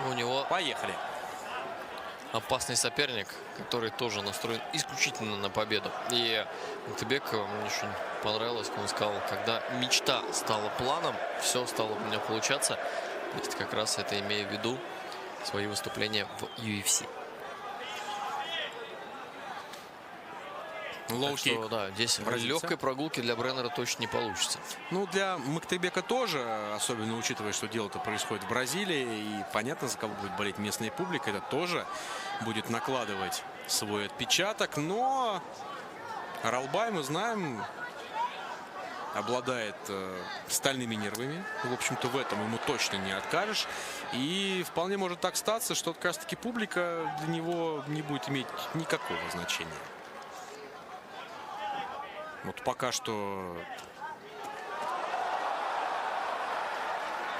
У него Поехали. опасный соперник, который тоже настроен исключительно на победу. И Муктыбек, мне очень понравилось, как он сказал, когда мечта стала планом, все стало у меня получаться. То есть как раз это имея в виду свои выступления в UFC. Так что, да, здесь легкой прогулки для Бреннера точно не получится. Ну, для Муктыбека тоже, особенно учитывая, что дело-то происходит в Бразилии, и понятно, за кого будет болеть местная публика, это тоже будет накладывать свой отпечаток. Но Аралбай, мы знаем, обладает стальными нервами. В общем-то, в этом ему точно не откажешь. И вполне может так статься, что как раз-таки публика для него не будет иметь никакого значения. Вот пока что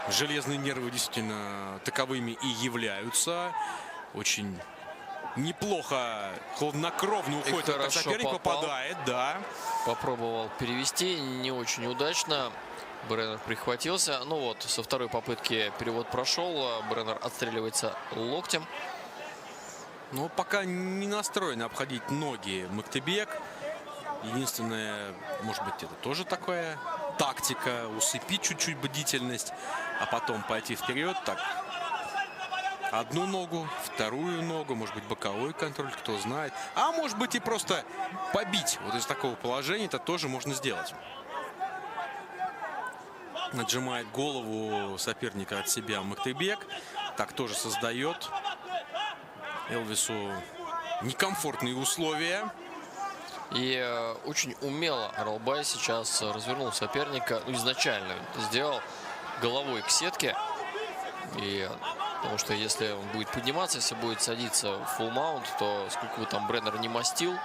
железные нервы действительно таковыми и являются. Очень неплохо, хладнокровно уходит от соперника, попадает, да. Попробовал перевести, не очень удачно. Бреннер прихватился. Ну вот, со второй попытки перевод прошел. Бреннер отстреливается локтем. Но пока не настроен обходить ноги Муктыбек. Единственное, может быть, это тоже такая тактика, усыпить чуть-чуть бдительность, а потом пойти вперед. Так, одну ногу, вторую ногу, может быть, боковой контроль, кто знает. А может быть и просто побить. Вот из такого положения это тоже можно сделать. Отжимает голову соперника от себя Муктыбек. Так тоже создает Элвису некомфортные условия. И очень умело Аралбай сейчас развернул соперника. Изначально сделал головой к сетке. И потому что если он будет подниматься, если будет садиться в фулл маунт, то сколько бы там Бреннер не мастил,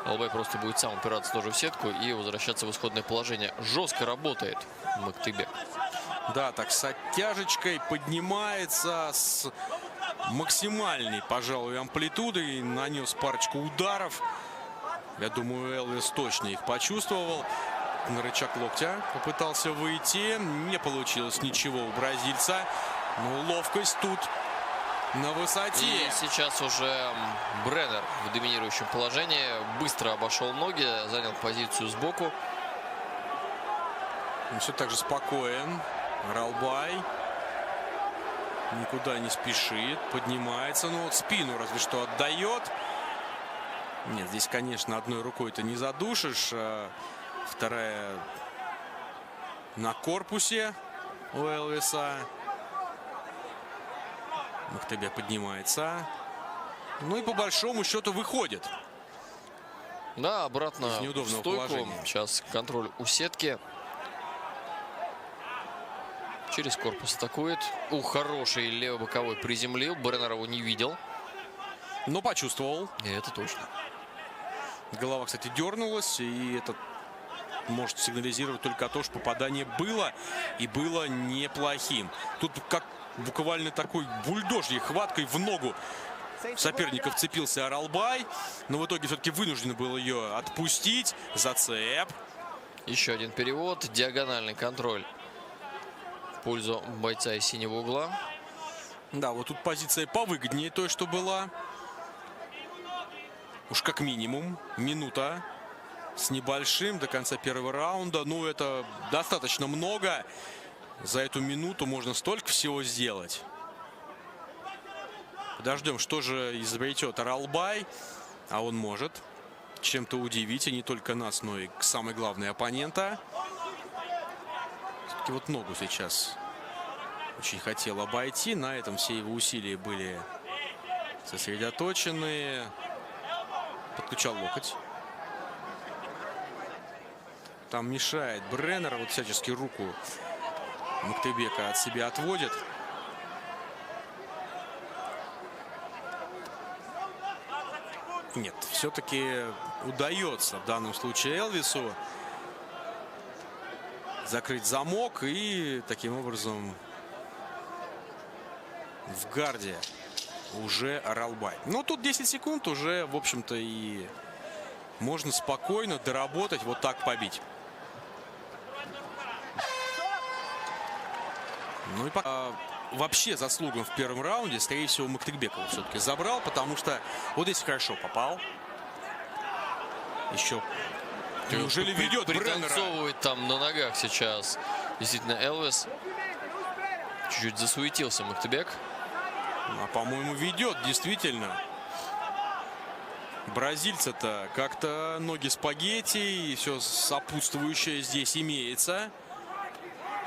Аралбай просто будет сам упираться тоже в сетку и возвращаться в исходное положение. Жестко работает Муктыбек. Да, так с оттяжечкой поднимается, с максимальной, пожалуй, амплитудой. Нанес парочку ударов. Я думаю, Элвис точно их почувствовал. На рычаг локтя попытался выйти. Не получилось ничего у бразильца. Но ловкость тут на высоте. И сейчас уже Бреннер в доминирующем положении. Быстро обошел ноги, занял позицию сбоку. Он все так же спокоен. Аралбай никуда не спешит. Поднимается. Ну вот спину разве что отдает. Нет, здесь, конечно, одной рукой ты не задушишь. Вторая на корпусе у Элвиса. Муктыбек поднимается. Ну и по большому счету выходит. Да, обратно в стойку. Положения. Сейчас контроль у сетки. Через корпус атакует. Хороший левый боковой приземлил. Бреннер его не видел. Но почувствовал. И это точно. Голова, кстати, дернулась. И это может сигнализировать только о том, что попадание было. И было неплохим. Тут как буквально такой бульдожьей хваткой в ногу соперника вцепился Аралбай. Но в итоге все-таки вынужден был ее отпустить. Зацеп. Еще один перевод. Диагональный контроль в пользу бойца из синего угла. Да, вот тут позиция повыгоднее той, что была. Уж как минимум минута с небольшим до конца первого раунда. Ну, это достаточно много. За эту минуту можно столько всего сделать. Подождем, что же изобретет Аралбай. А он может чем-то удивить и не только нас, но и самый главный оппонента. Все-таки вот ногу сейчас очень хотел обойти. На этом все его усилия были сосредоточены. Подключал локоть. Там мешает Бреннер. Вот всячески руку Муктыбека от себя отводит. Нет, все-таки удается в данном случае Элвису закрыть замок. И таким образом в гарде уже Аралбай. Ну, тут 10 секунд уже, в общем-то, и можно спокойно доработать, вот так побить. Ну и пока вообще заслугам в первом раунде, скорее всего, Мактыбекова все-таки забрал, потому что вот здесь хорошо попал. Еще неужели ведет Бреннера? Пританцовывает там на ногах сейчас. Действительно, Элвис. Чуть-чуть засуетился Мактыбек. А, по-моему, ведет, действительно. Бразильца-то как-то ноги спагетти и все сопутствующее здесь имеется.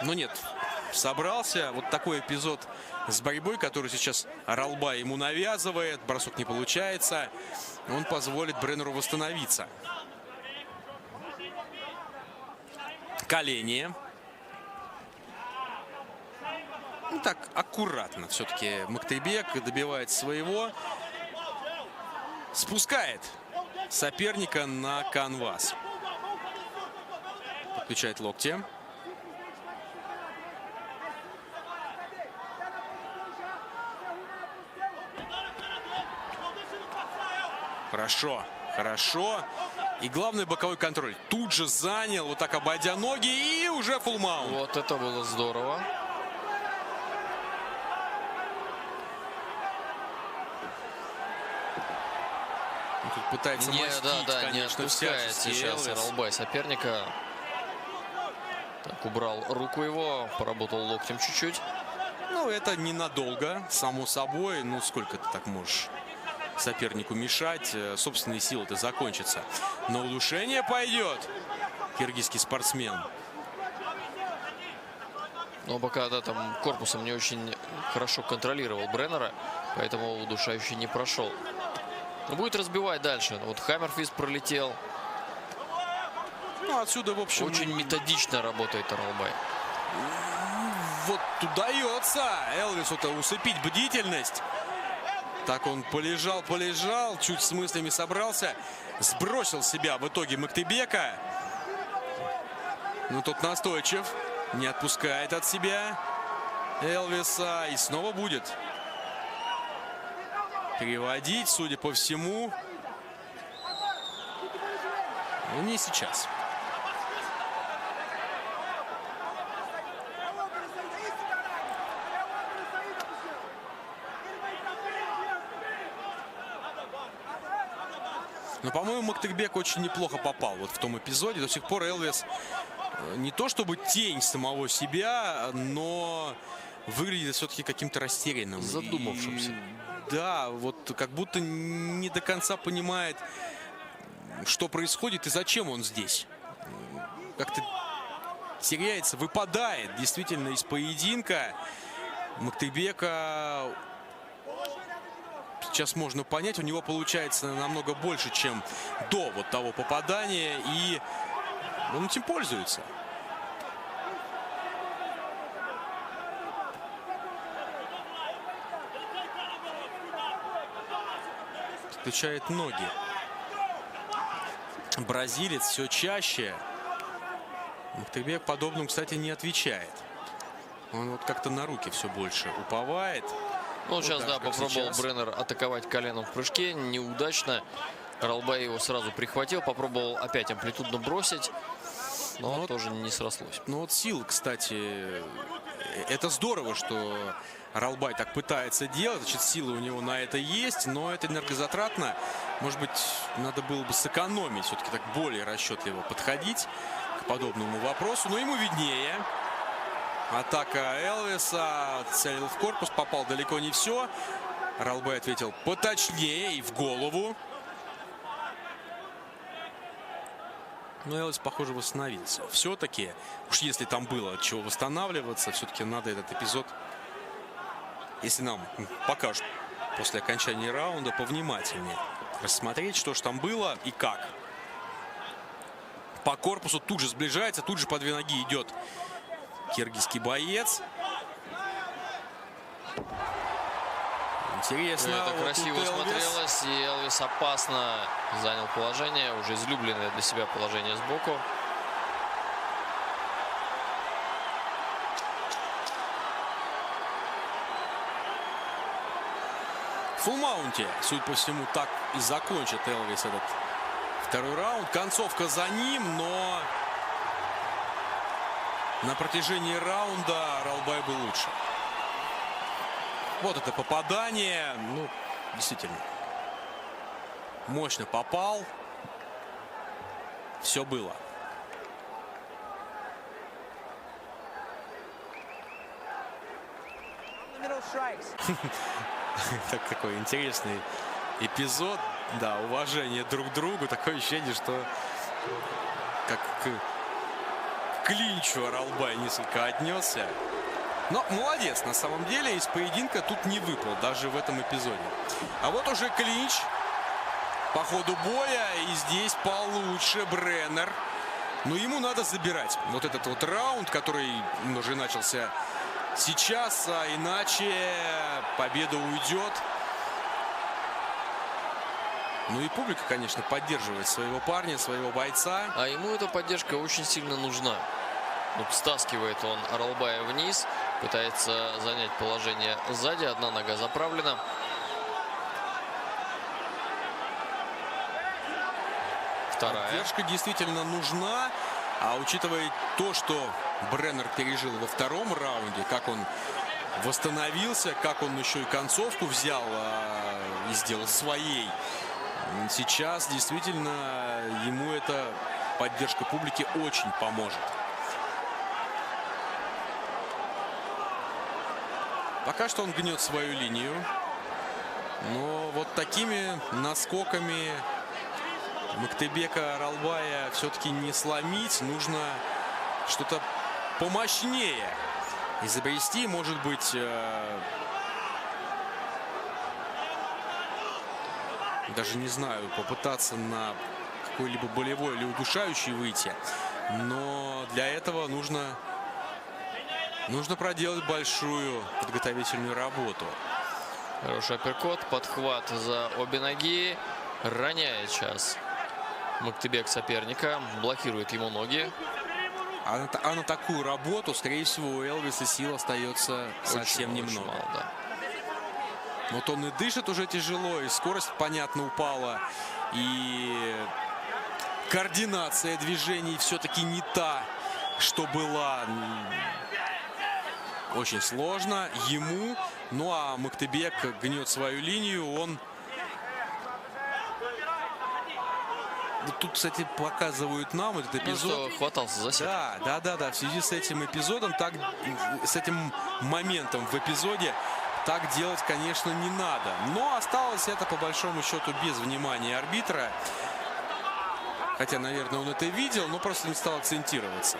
Но нет, собрался. Вот такой эпизод с борьбой, который сейчас Ралбай ему навязывает. Бросок не получается. Он позволит Бреннеру восстановиться. Колени. Ну так, аккуратно все-таки Мактыбек добивает своего. Спускает соперника на канвас. Подключает локти. Хорошо, хорошо. И главный боковой контроль. Тут же занял, вот так обойдя ноги, и уже фулл-маунт. Вот это было здорово. Тут пытается мастить, не конечно, отпускает сейчас Ралбай соперника. Так, убрал руку его, поработал локтем чуть-чуть. Ну, это ненадолго, само собой. Ну, сколько ты так можешь сопернику мешать? Собственные силы-то закончатся. На удушение пойдет киргизский спортсмен. Но пока да, там корпусом не очень хорошо контролировал Бреннера, поэтому удушающий не прошел. Но будет разбивать дальше. Вот Хаммерфист пролетел. Ну, отсюда, в общем... Очень методично работает Ралбай. Вот удается Элвису-то усыпить бдительность. Так он полежал, чуть с мыслями собрался. Сбросил себя в итоге Мактыбека. Ну, тот настойчив. Не отпускает от себя Элвиса. И снова будет переводить, судя по всему. Но не сейчас. Но, по-моему, Мактыбек очень неплохо попал вот в том эпизоде. До сих пор Элвис не то чтобы тень самого себя, но выглядит все-таки каким-то растерянным. Задумавшимся. Да, вот как будто не до конца понимает, что происходит и зачем он здесь. Как-то теряется, выпадает действительно из поединка. Мактыбека сейчас можно понять, у него получается намного больше, чем до вот того попадания, и он этим пользуется. Подключает ноги. Бразилец все чаще. Мактыбек подобным, кстати, не отвечает. Он вот как-то на руки все больше уповает. Ну, сейчас, да, попробовал сейчас. Бреннер атаковать коленом в прыжке. Неудачно. Ралбай его сразу прихватил. Попробовал опять амплитудно бросить. Но тоже не срослось. Ну вот сил, кстати, это здорово, что Ралбай так пытается делать. Значит, силы у него на это есть, но это энергозатратно. Может быть, надо было бы сэкономить, все-таки так более расчетливо подходить к подобному вопросу. Но ему виднее. Атака Элвиса, целил в корпус, попал далеко не все. Ралбай ответил поточнее и в голову. Но Элвис, похоже, восстановился. Все-таки, уж если там было от чего восстанавливаться, все-таки надо этот эпизод, если нам покажут после окончания раунда, повнимательнее рассмотреть, что же там было и как. По корпусу тут же сближается, тут же по две ноги идет киргизский боец. Интересно. Это вот красиво смотрелось. И Элвис опасно занял положение. Уже излюбленное для себя положение сбоку. В фулл-маунте, судя по всему, так и закончит Элвис этот второй раунд. Концовка за ним, но на протяжении раунда Ралбай был лучше. Вот это попадание. Ну, действительно. Мощно попал. Все было. Так, такой интересный эпизод. Да, уважение друг к другу. Такое ощущение, что как к клинчу Оралбай несколько отнесся. Но молодец, на самом деле, из поединка тут не выпал, даже в этом эпизоде. А вот уже клинч по ходу боя. И здесь получше Бреннер. Но ему надо забирать вот этот вот раунд, который уже начался сейчас, а иначе победа уйдет. Ну и публика, конечно, поддерживает своего парня, своего бойца. А ему эта поддержка очень сильно нужна. Вот стаскивает он Оралбая вниз, пытается занять положение сзади, одна нога заправлена. Вторая. Поддержка действительно нужна. А учитывая то, что Бреннер пережил во втором раунде, как он восстановился, как он еще и концовку взял и сделал своей, сейчас действительно ему эта поддержка публики очень поможет. Пока что он гнет свою линию. Но вот такими наскоками Мыктыбека Оралбая все-таки не сломить. Нужно что-то помощнее изобрести. Может быть, даже не знаю, попытаться на какой-либо болевой или удушающий выйти. Но для этого нужно проделать большую подготовительную работу. Хороший апперкот, подхват за обе ноги. Роняет сейчас Мыктыбек соперника, блокирует ему ноги. А на такую работу, скорее всего, у Элвиса сил остается совсем немного. Мало, да. Вот он и дышит уже тяжело, и скорость, понятно, упала. И координация движений все-таки не та, что была. Очень сложно ему. Ну а Мыктыбек гнет свою линию. Он... Тут, кстати, показывают нам этот эпизод. Ну, что хватался за сетку. Да. В связи с этим эпизодом, с этим моментом в эпизоде, так делать, конечно, не надо. Но осталось это, по большому счету, без внимания арбитра. Хотя, наверное, он это видел, но просто не стал акцентироваться.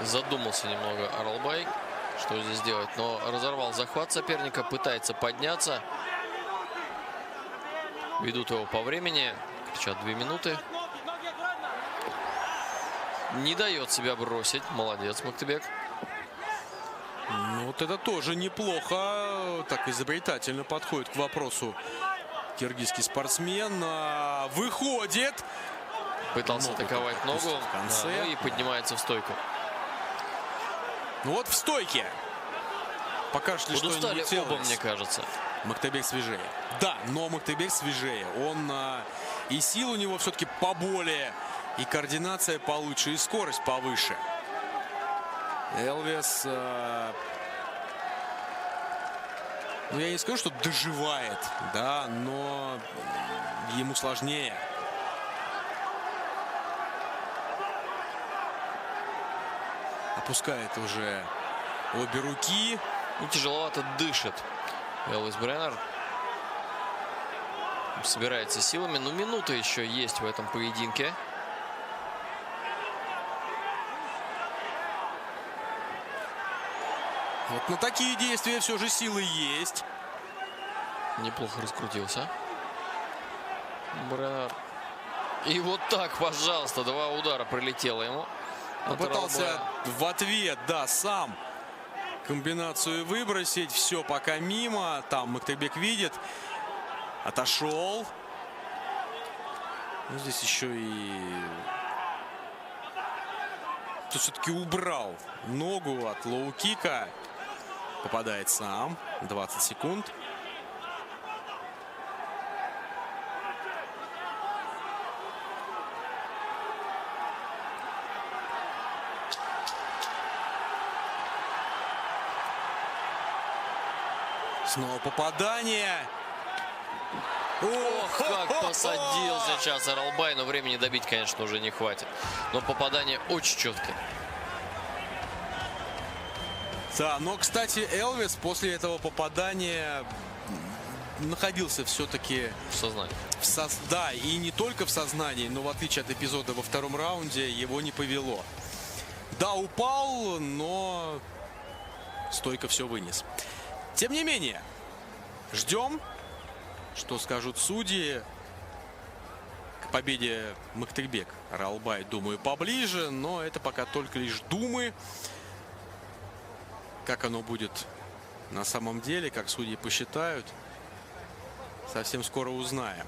Задумался немного Оралбай, что здесь делать, но разорвал захват соперника, пытается подняться. Ведут его по времени, кричат 2 минуты. Не дает себя бросить, молодец Мыктыбек. Ну, вот это тоже неплохо, так изобретательно подходит к вопросу киргизский спортсмен. Выходит. Пытался атаковать ногу, в конце. да, ну и поднимается в стойку. Ну вот в стойке. Покажет ли Подустали что-нибудь оба, мне кажется. Мыктыбек свежее. Да, но Мыктыбек свежее. Он и сил у него все-таки поболее, и координация получше, и скорость повыше. Элвис, ну я не скажу, что доживает, да, но ему сложнее. Опускает уже обе руки. Ну, тяжеловато дышит Элвис Бреннер. Собирается силами. Но минута еще есть в этом поединке. Вот на такие действия все же силы есть. Неплохо раскрутился Бреннер. И вот так, пожалуйста, 2 удара прилетело ему. Попытался в ответ, да, сам комбинацию выбросить. Все пока мимо. Там Мыктыбек видит. Отошел. Ну, здесь еще и... Тут все-таки убрал ногу от лоу-кика. Попадает сам. 20 секунд. Снова попадание. Ох, как посадил сейчас Аралбай, но времени добить, конечно, уже не хватит. Но попадание очень четкое. Да, но, кстати, Элвис после этого попадания находился все-таки В сознании. Да, и не только в сознании, но в отличие от эпизода во втором раунде, его не повело. Да, упал, но стойко все вынес. Тем не менее, ждем, что скажут судьи. К победе Мыктыбек Аралбай, думаю, поближе, но это пока только лишь думы. Как оно будет на самом деле, как судьи посчитают, совсем скоро узнаем.